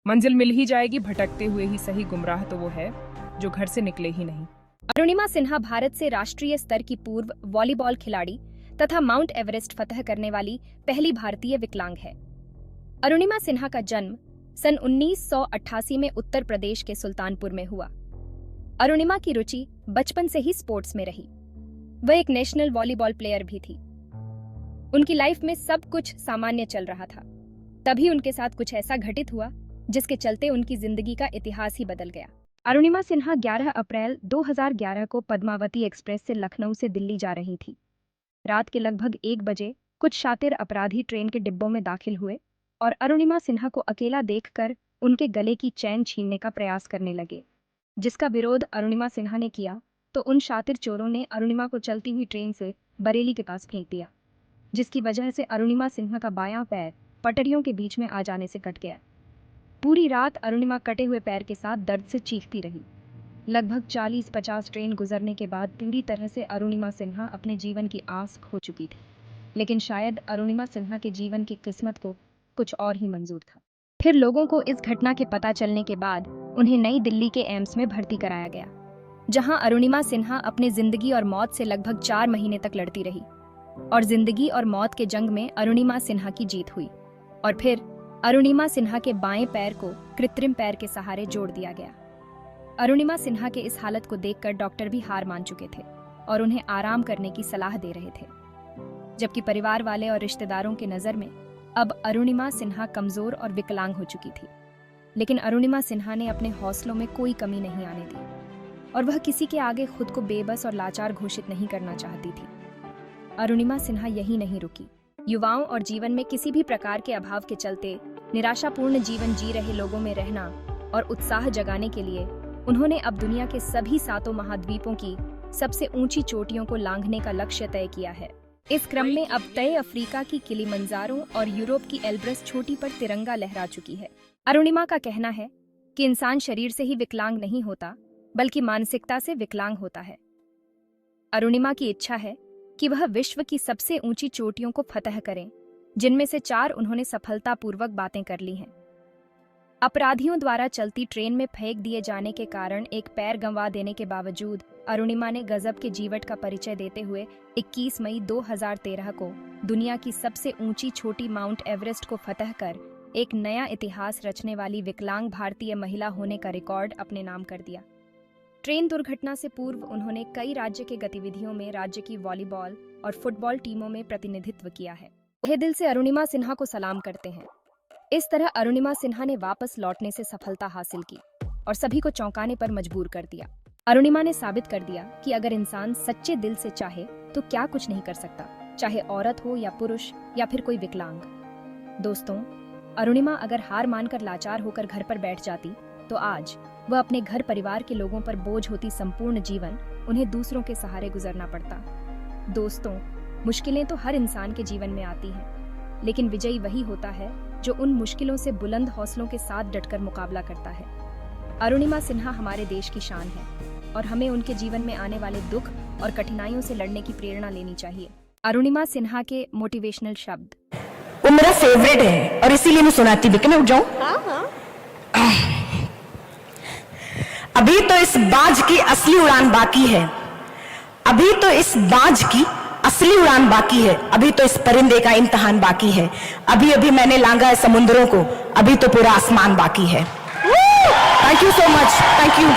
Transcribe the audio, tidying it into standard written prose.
मंजिल मिल ही जाएगी, भटकते हुए ही सही, गुमराह तो वो है जो घर से निकले ही नहीं। अरुणिमा सिन्हा भारत से राष्ट्रीय स्तर की पूर्व वॉलीबॉल खिलाड़ी तथा माउंट एवरेस्ट फतह करने वाली पहली भारतीय विकलांग है। अरुणिमा सिन्हा का जन्म सन 1988 में उत्तर प्रदेश के सुल्तानपुर में हुआ। अरुणिमा की रुचि बचपन से ही स्पोर्ट्स में रही। वह एक नेशनल वॉलीबॉल प्लेयर भी थी। उनकी लाइफ में सब कुछ सामान्य चल रहा था, तभी उनके साथ कुछ ऐसा घटित हुआ जिसके चलते उनकी जिंदगी का इतिहास ही बदल गया। अरुणिमा सिन्हा 11 अप्रैल 2011 को पद्मावती एक्सप्रेस से लखनऊ से दिल्ली जा रही थी। रात के लगभग 1 बजे कुछ शातिर अपराधी ट्रेन के डिब्बों में दाखिल हुए और अरुणिमा सिन्हा को अकेला देखकर उनके गले की चैन छीनने का प्रयास करने लगे, जिसका विरोध अरुणिमा सिन्हा ने किया तो उन शातिर चोरों ने अरुणिमा को चलती हुई ट्रेन से बरेली के पास फेंक दिया, जिसकी वजह से अरुणिमा सिन्हा का बायां पैर पटरियों के बीच में आ जाने से कट गया। पूरी रात अरुणिमा कटे हुए पैर के साथ दर्द से चीखती रही। लगभग 40-50 ट्रेन गुजरने के बाद पूरी तरह से अरुणिमा सिन्हा अपने जीवन की आस खो चुकी थी, लेकिन शायद अरुणिमा सिन्हा के जीवन की किस्मत को कुछ और ही मंजूर था। फिर लोगों को इस घटना के पता चलने के बाद उन्हें नई दिल्ली के एम्स में भर्ती कराया गया, जहां अरुणिमा सिन्हा अपनी जिंदगी और मौत से लगभग 4 महीने तक लड़ती रही और जिंदगी और मौत के जंग में अरुणिमा सिन्हा की जीत हुई और फिर अरुणिमा सिन्हा के बाएं पैर को कृत्रिम पैर के सहारे जोड़ दिया गया। अरुणिमा सिन्हा के इस हालत को देखकर डॉक्टर भी हार मान चुके थे और उन्हें आराम करने की सलाह दे रहे थे, जबकि परिवार वाले और रिश्तेदारों की नज़र में अब अरुणिमा सिन्हा कमजोर और विकलांग हो चुकी थी। लेकिन अरुणिमा सिन्हा ने अपने हौसलों में कोई कमी नहीं आने दी और वह किसी के आगे खुद को बेबस और लाचार घोषित नहीं करना चाहती थी। अरुणिमा सिन्हा यही नहीं रुकी। युवाओं और जीवन में किसी भी प्रकार के अभाव के चलते निराशापूर्ण जीवन जी रहे लोगों में रहना और उत्साह जगाने के लिए उन्होंने अब दुनिया के सभी 7 महाद्वीपों की सबसे ऊंची चोटियों को लांघने का लक्ष्य तय किया है। इस क्रम में अब तय अफ्रीका की किलिमंजारो और यूरोप की एल्ब्रस चोटी पर तिरंगा लहरा चुकी है। अरुणिमा का कहना है कि इंसान शरीर से ही विकलांग नहीं होता, बल्कि मानसिकता से विकलांग होता है। अरुणिमा की इच्छा है कि वह विश्व की सबसे ऊंची चोटियों को फतह करें, जिनमें से 4 उन्होंने सफलतापूर्वक बातें कर ली हैं। अपराधियों द्वारा चलती ट्रेन में फेंक दिए जाने के कारण एक पैर गंवा देने के बावजूद अरुणिमा ने गजब के जीवट का परिचय देते हुए 21 मई 2013 को दुनिया की सबसे ऊंची चोटी माउंट एवरेस्ट को फतह कर एक नया इतिहास रचने वाली विकलांग भारतीय महिला होने का रिकॉर्ड अपने नाम कर दिया। ट्रेन दुर्घटना से पूर्व उन्होंने कई राज्य के गतिविधियों में राज्य की वॉलीबॉल और फुटबॉल टीमों में प्रतिनिधित्व किया है। तहे दिल से अरुणिमा सिन्हा को सलाम करते हैं। इस तरह अरुणिमा सिन्हा ने वापस लौटने से सफलता हासिल की और सभी को चौंकाने पर मजबूर कर दिया। अरुणिमा ने साबित कर दिया कि अगर इंसान सच्चे दिल से चाहे तो क्या कुछ नहीं कर सकता, चाहे औरत हो या पुरुष या फिर कोई विकलांग। दोस्तों, अरुणिमा अगर हार मानकर लाचार होकर घर पर बैठ जाती तो आज वह अपने घर परिवार के लोगों पर बोझ होती। संपूर्ण जीवन उन्हें दूसरों के सहारे गुजरना पड़ता। दोस्तों, मुश्किलें तो हर इंसान के जीवन में आती हैं, लेकिन विजयी वही होता है जो उन मुश्किलों से बुलंद हौसलों के साथ डटकर मुकाबला करता है। अरुणिमा सिन्हा हमारे देश की शान है और हमें उनके जीवन में आने वाले दुख और कठिनाइयों से लड़ने की प्रेरणा लेनी चाहिए। अरुणिमा सिन्हा के मोटिवेशनल शब्द। वो मेरा फेवरेट है और इसीलिए मैं सुनाती भी। मैं उठ जाऊं? अभी तो इस बाज की असली उड़ान बाकी है, अभी तो इस बाज की असली उड़ान बाकी है, अभी तो इस परिंदे का इम्तिहान बाकी है, अभी अभी मैंने लांघा है समुद्रों को, अभी तो पूरा आसमान बाकी है। Thank you so much, thank you.